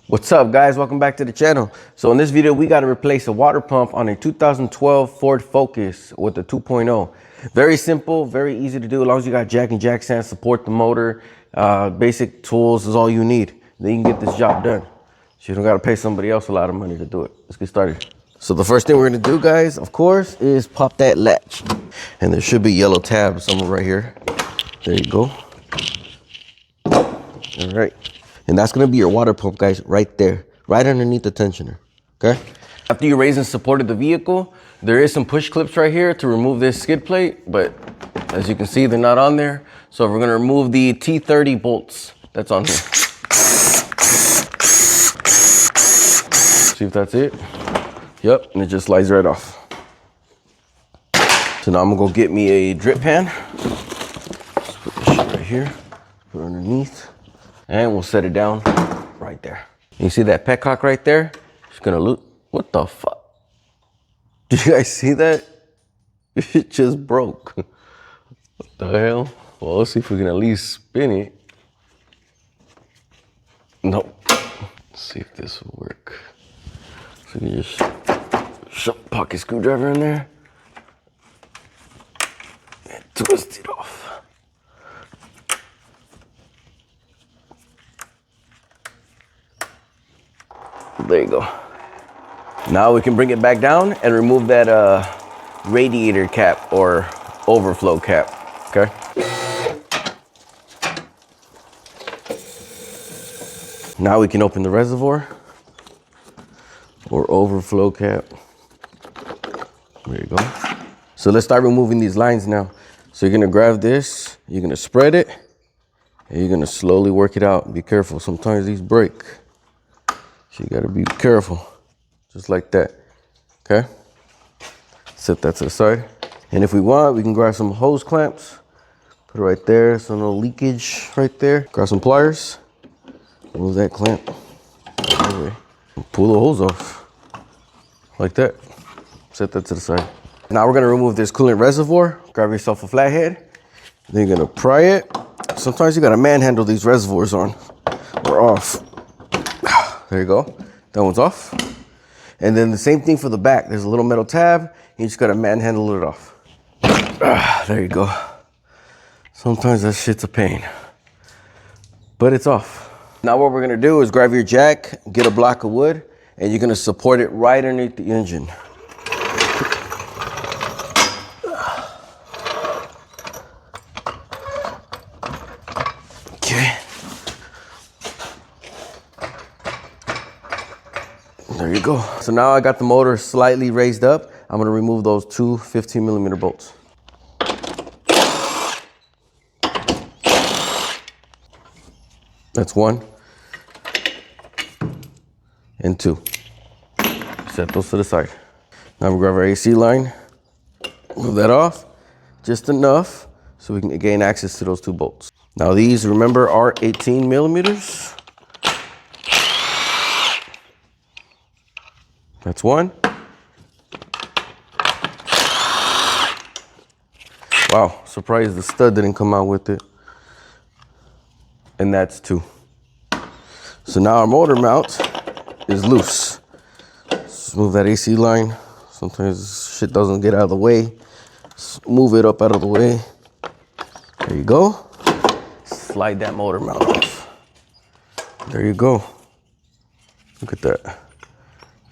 What's up, guys? Welcome back to the channel. So in this video, we got to replace a water pump on a 2012 Ford Focus with a 2.0. Very simple, very easy to do. As long as you got jack and jack stand, support the motor, basic tools is all you need. Then you can get this job done. So you don't got to pay somebody else a lot of money to do it. Let's get started. So the first thing we're going to do, guys, of course, is pop that latch. And there should be yellow tabs somewhere right here. There you go. All right. And that's gonna be your water pump, guys, right there, right underneath the tensioner, okay? After you raise and supported the vehicle, there is some push clips right here to remove this skid plate, but as you can see, they're not on there. So we're gonna remove the T30 bolts that's on here. See if that's it? Yep, and it just slides right off. So now I'm gonna go get me a drip pan. Just put this shit right here, put it underneath. And we'll set it down right there. You see that petcock right there? It's gonna loop. What the fuck? Do you guys see that? It just broke. What the hell? Well, let's see if we can at least spin it. Nope. Let's see if this will work. So you just shove a pocket screwdriver in there and twist it off. There you go. Now we can bring it back down and remove that radiator cap or overflow cap, okay? Now we can open the reservoir or overflow cap. There you go. So let's start removing these lines now. So you're gonna grab this, you're gonna spread it, and you're gonna slowly work it out. Be careful, sometimes these break. So you gotta be careful, just like that, okay? Set that to the side. And if we want, we can grab some hose clamps, put it right there, so no leakage right there. Grab some pliers, remove that clamp, pull the hose off, like that. Set that to the side. Now we're gonna remove this coolant reservoir. Grab yourself a flathead, then you're gonna pry it. Sometimes you gotta manhandle these reservoirs on or off. There you go. That one's off. And then the same thing for the back. There's a little metal tab. You just gotta manhandle it off. There you go. Sometimes that shit's a pain, but it's off. Now what we're gonna do is grab your jack, get a block of wood, and you're gonna support it right underneath the engine. Okay. There you go. So now I got the motor slightly raised up. I'm gonna remove those two 15mm bolts. That's one and two. Set those to the side. Now we'll grab our AC line, move that off, just enough so we can gain access to those two bolts. Now these, remember, are 18mm. That's one. Wow, surprised the stud didn't come out with it. And that's two. So now our motor mount is loose. Just move that AC line. Sometimes shit doesn't get out of the way. Just move it up out of the way. There you go. Slide that motor mount off. There you go. Look at that.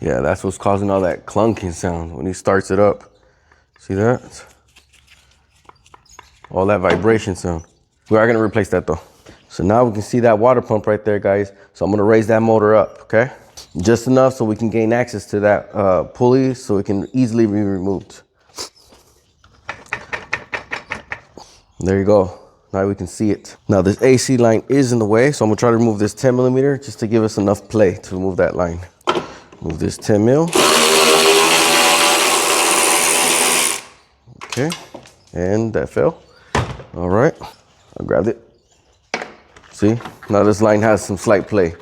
Yeah, that's what's causing all that clunking sound when he starts it up. See that? All that vibration sound. We are gonna replace that though. So now we can see that water pump right there, guys. So I'm gonna raise that motor up, okay? Just enough so we can gain access to that pulley so it can easily be removed. There you go. Now we can see it. Now this AC line is in the way, so I'm gonna try to remove this 10mm just to give us enough play to remove that line. Move this 10mm. Okay, and that fell. All right, I grabbed it. See, now this line has some slight play,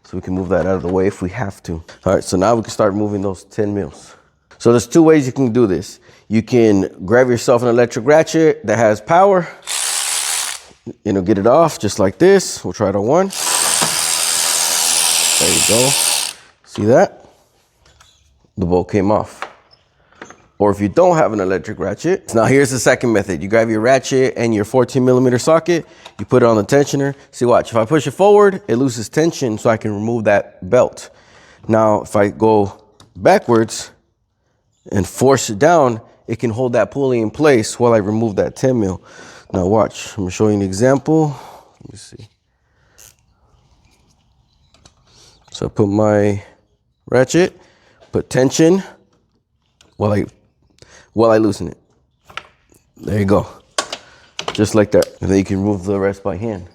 so we can move that out of the way if we have to. All right, so now we can start moving those 10mm. So there's two ways you can do this. You can grab yourself an electric ratchet that has power, get it off just like this. We'll try it on one. There you go. See that? The bolt came off. Or if you don't have an electric ratchet, now here's the second method. You grab your ratchet and your 14mm socket, you put it on the tensioner. See, watch, if I push it forward, it loses tension so I can remove that belt. Now, if I go backwards and force it down, it can hold that pulley in place while I remove that 10mm. Now watch, I'm gonna show you an example. Let me see. So I put my ratchet, put tension while I loosen it. There you go. Just like that. And then you can remove the rest by hand.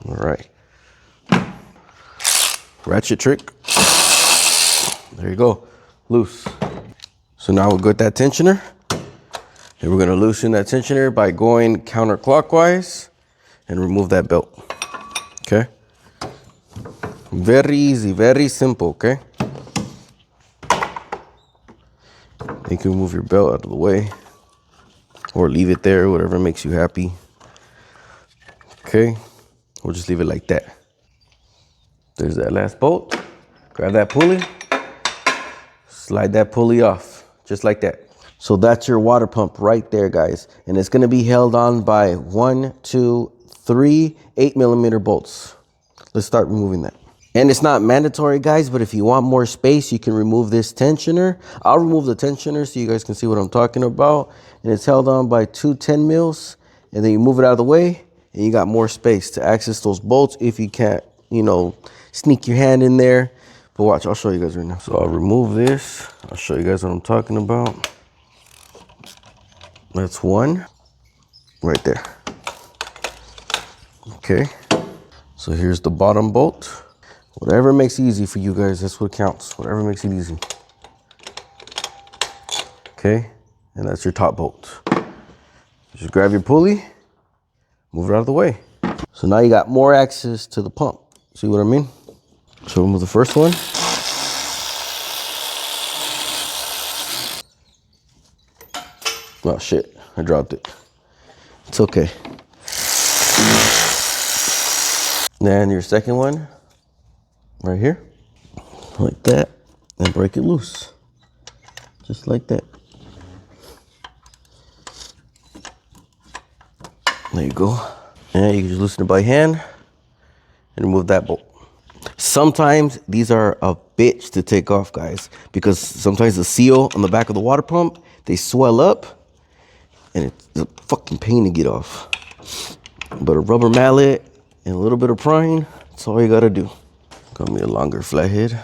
All right. Ratchet trick. There you go. Loose. So now we'll get that tensioner. And we're gonna loosen that tensioner by going counterclockwise and remove that belt. Okay? Very easy, very simple, okay? You can move your belt out of the way or leave it there, whatever makes you happy. Okay, we'll just leave it like that. There's that last bolt. Grab that pulley, slide that pulley off, just like that. So that's your water pump right there, guys. And it's gonna be held on by 1, 2, 3 8mm bolts. Let's start removing that. And it's not mandatory, guys, but if you want more space, you can remove this tensioner. I'll remove the tensioner so you guys can see what I'm talking about. And it's held on by 2 10mm, and then you move it out of the way, and you got more space to access those bolts if you can't, you know, sneak your hand in there. But watch, I'll show you guys right now. So I'll remove this. I'll show you guys what I'm talking about. That's one right there. Okay, so here's the bottom bolt. Whatever makes it easy for you guys, that's what counts. Whatever makes it easy. Okay, and that's your top bolt. Just grab your pulley, move it out of the way. So now you got more access to the pump. See what I mean? So remove the first one. Oh shit, I dropped it. It's okay. Then your second one, right here, like that, and break it loose, just like that. There you go. And you can just loosen it by hand and remove that bolt. Sometimes these are a bitch to take off, guys, because sometimes the seal on the back of the water pump, they swell up, and it's a fucking pain to get off. But a rubber mallet and a little bit of prying, that's all you gotta do. Got me a longer flathead.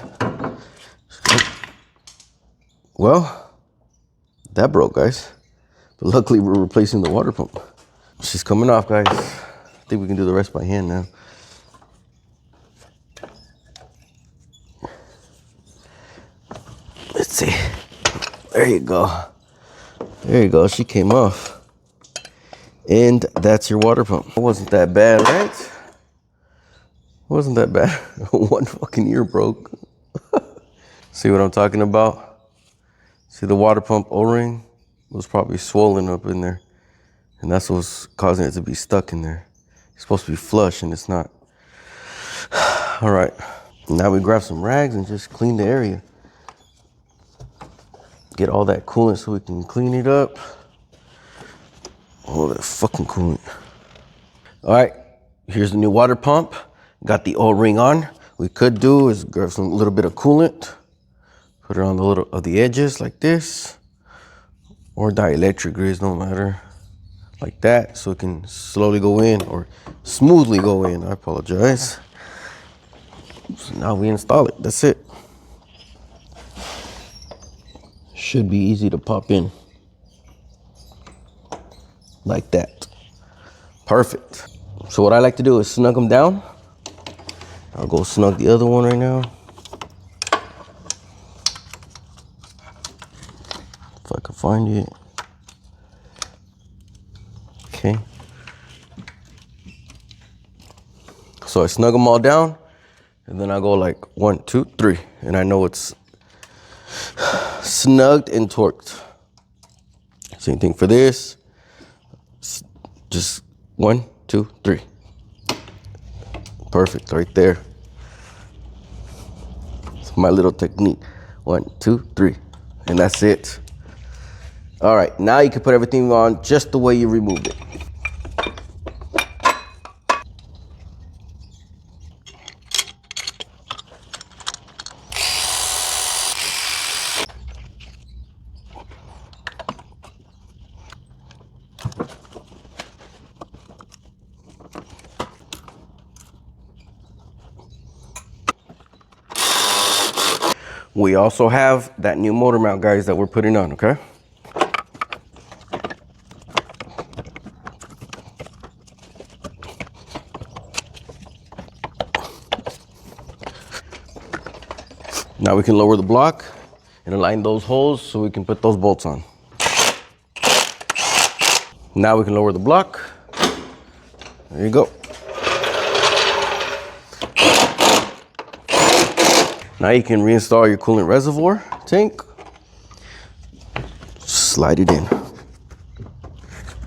Well, that broke, guys. But luckily we're replacing the water pump. She's coming off, guys. I think we can do the rest by hand now. Let's see. There you go. There you go, she came off. And that's your water pump. It wasn't that bad, right? It wasn't that bad. One fucking ear broke. See what I'm talking about? See the water pump O-ring was probably swollen up in there. And that's what's causing it to be stuck in there. It's supposed to be flush and it's not. All right, now we grab some rags and just clean the area. Get all that coolant so we can clean it up. All that fucking coolant. All right, here's the new water pump. Got the O-ring on. We could do is grab some little bit of coolant, put it on the little of the edges like this, or dielectric grease, no matter, like that, so it can slowly go in or smoothly go in. I apologize. So now we install it. That's it. Should be easy to pop in like that. Perfect. So what I like to do is snug them down. I'll go snug the other one right now. If I can find it. Okay. So I snug them all down, and then I go like 1, 2, 3, and I know it's snugged and torqued. Same thing for this. Just 1, 2, 3. Perfect, right there. It's my little technique. 1, 2, 3, and that's it. All right, now you can put everything on just the way you removed it. We also have that new motor mount, guys, that we're putting on, okay? Now we can lower the block and align those holes so we can put those bolts on. Now we can lower the block. There you go. Now you can reinstall your coolant reservoir tank. Slide it in.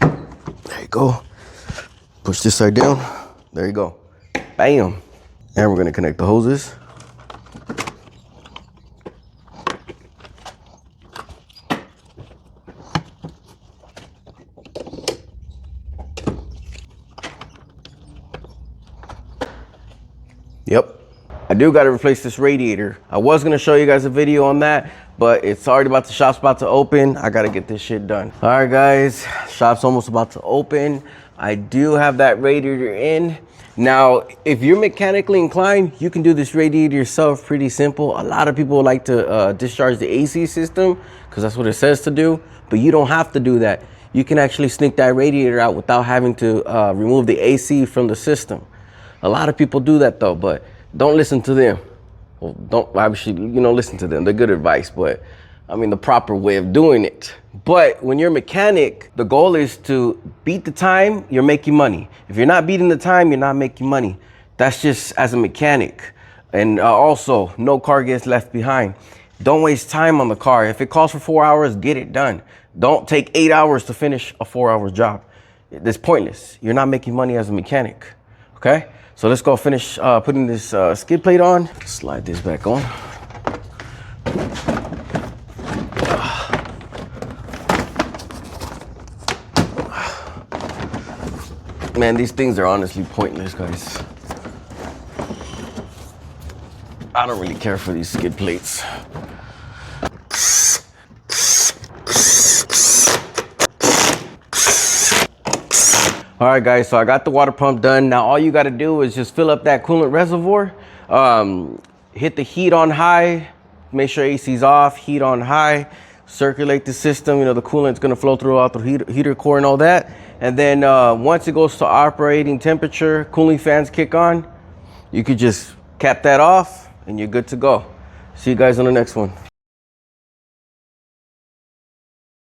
There you go. Push this side down. There you go. Bam. And we're gonna connect the hoses. Yep. I do got to replace this radiator. I was going to show you guys a video on that, but it's already the shop's about to open. I got to get this shit done. All right, guys, shop's almost about to open. I do have that radiator in. Now, if you're mechanically inclined, you can do this radiator yourself, pretty simple. A lot of people like to discharge the AC system because that's what it says to do, but you don't have to do that. You can actually sneak that radiator out without having to remove the AC from the system. A lot of people do that though, but don't listen to them. Well, don't obviously, listen to them. They're good advice, but I mean the proper way of doing it. But when you're a mechanic, the goal is to beat the time, you're making money. If you're not beating the time, you're not making money. That's just as a mechanic. And also, no car gets left behind. Don't waste time on the car. If it calls for 4 hours, get it done. Don't take 8 hours to finish a 4-hour job. It's pointless. You're not making money as a mechanic, okay? So let's go finish putting this skid plate on. Slide this back on. Man, these things are honestly pointless, guys. I don't really care for these skid plates. All right, guys, so I got the water pump done. Now all you got to do is just fill up that coolant reservoir, hit the heat on high, make sure AC's off, heat on high, circulate the system. The coolant's going to flow throughout the heater core and all that. And then once it goes to operating temperature, cooling fans kick on, you could just cap that off and you're good to go. See you guys on the next one.